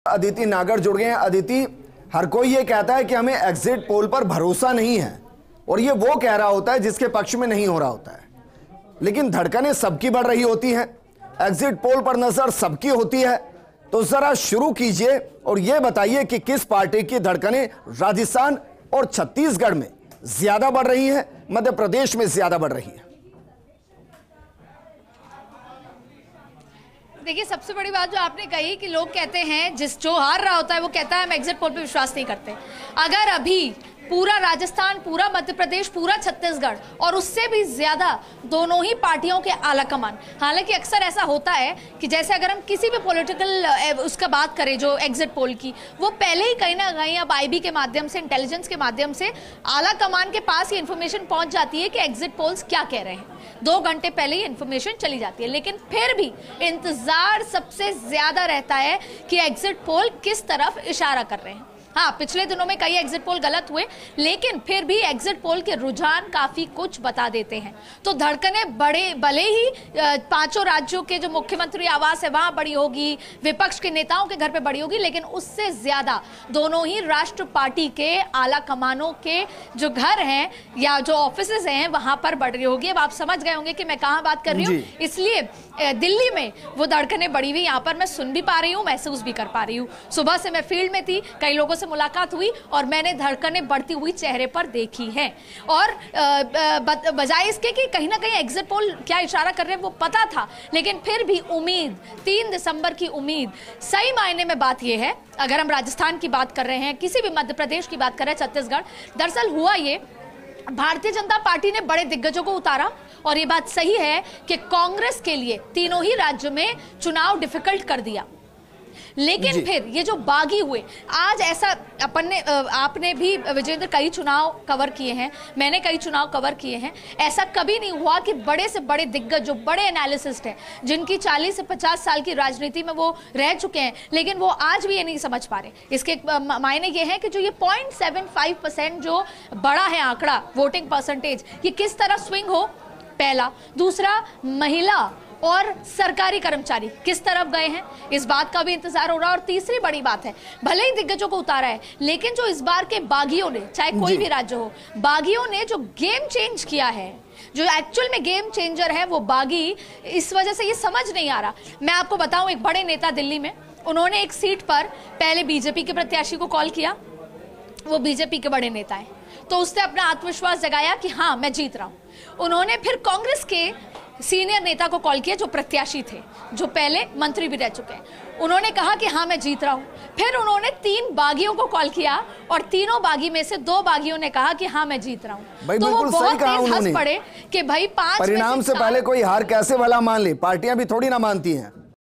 अदिति नागर जुड़ गए हैं। अदिति, हर कोई ये कहता है कि हमें एग्जिट पोल पर भरोसा नहीं है, और ये वो कह रहा होता है जिसके पक्ष में नहीं हो रहा होता है, लेकिन धड़कनें सबकी बढ़ रही होती हैं, एग्जिट पोल पर नजर सबकी होती है। तो जरा शुरू कीजिए और ये बताइए कि किस पार्टी की धड़कनें राजस्थान और छत्तीसगढ़ में ज्यादा बढ़ रही हैं, मध्य प्रदेश में ज्यादा बढ़ रही हैं? देखिए, सबसे बड़ी बात जो आपने कही कि लोग कहते हैं, जो हार रहा होता है वो कहता है हम एग्जिट पोल पे विश्वास नहीं करते। अगर अभी पूरा राजस्थान, पूरा मध्य प्रदेश, पूरा छत्तीसगढ़ और उससे भी ज्यादा दोनों ही पार्टियों के आलाकमान, हालांकि अक्सर ऐसा होता है कि जैसे अगर हम किसी भी पॉलिटिकल उसका बात करें जो एग्जिट पोल की, वो पहले ही कहीं ना कहीं अब आईबी के माध्यम से, इंटेलिजेंस के माध्यम से आलाकमान के पास ये इन्फॉर्मेशन पहुंच जाती है कि एग्जिट पोल्स क्या कह रहे हैं। 2 घंटे पहले ही इन्फॉर्मेशन चली जाती है, लेकिन फिर भी इंतजार सबसे ज्यादा रहता है कि एग्जिट पोल किस तरफ इशारा कर रहे हैं। हाँ, पिछले दिनों में कई एग्जिट पोल गलत हुए, लेकिन फिर भी एग्जिट पोल के रुझान काफी कुछ बता देते हैं। तो धड़कनें भले ही 5 राज्यों के जो मुख्यमंत्री आवास है वहां बड़ी होगी, विपक्ष के नेताओं के घर पे बड़ी होगी, लेकिन उससे ज्यादा दोनों ही राष्ट्र पार्टी के आला कमानों के जो घर हैं या जो ऑफिसेज हैं वहां पर बढ़ रही होगी। अब आप समझ गए होंगे कि मैं कहां बात कर रही हूँ। इसलिए दिल्ली में वो धड़कनें बढ़ी हुई यहाँ पर मैं सुन भी पा रही हूँ, महसूस भी कर पा रही हूँ। सुबह से मैं फील्ड में थी, कई लोगों से मुलाकात हुई और मैंने धड़कनें बढ़ती हुई चेहरे पर देखी है। और बजाय इसके कि कहीं ना कहीं एग्जिट पोल क्या इशारा कर रहे हैं वो पता था, लेकिन फिर भी उम्मीद, 3 दिसंबर की उम्मीद, सही मायने में बात यह है, अगर हम राजस्थान की बात कर रहे हैं, किसी भी मध्य प्रदेश की बात कर रहे हैं, छत्तीसगढ़, दरअसल हुआ ये, भारतीय जनता पार्टी ने बड़े दिग्गजों को उतारा और ये बात सही है कि कांग्रेस के लिए तीनों ही राज्यों में चुनाव डिफिकल्ट कर दिया। लेकिन फिर ये जो बागी हुए, आज ऐसा आपने भी विजेंद्र कई चुनाव कवर किए हैं, मैंने कई चुनाव कवर किए हैं, ऐसा कभी नहीं हुआ कि बड़े से बड़े दिग्गज जो बड़े एनालिसिस्ट हैं, जिनकी 40 से 50 साल की राजनीति में वो रह चुके हैं, लेकिन वो आज भी ये नहीं समझ पा रहे। इसके मायने ये है कि जो ये 0.75% जो बड़ा है आंकड़ा वोटिंग परसेंटेज, ये किस तरह स्विंग हो, पहला। दूसरा, महिला और सरकारी कर्मचारी किस तरफ गए हैं, इस बात का भी इंतजार हो रहा है। और तीसरी बड़ी बात है, भले ही दिग्गजों को उतारा है, लेकिन जो इस बार के बागियों ने, चाहे कोई भी राज्य हो, बागियों ने जो गेम चेंज किया है, जो एक्चुअल में गेम चेंजर है वो बागी, इस वजह से ये समझ नहीं आ रहा। मैं आपको बताऊं, एक बड़े नेता दिल्ली में, उन्होंने एक सीट पर पहले बीजेपी के प्रत्याशी को कॉल किया, वो बीजेपी के बड़े नेता है, तो उसने अपना आत्मविश्वास जगाया कि हाँ मैं जीत रहा हूं। उन्होंने फिर कांग्रेस के सीनियर नेता को कॉल किया जो प्रत्याशी थे, जो पहले मंत्री भी रह चुके हैं, उन्होंने कहा कि हाँ मैं जीत रहा हूं। फिर उन्होंने 3 बागियों को कॉल किया और तीनों बागी में से 2 बागियों ने कहा कि हाँ मैं जीत रहा हूं। तो वो बहुत तेज हंस पड़े कि भाई 5 परिणाम से पहले कोई हार कैसे भला मान ले, पार्टियां भी थोड़ी ना मानती हैं।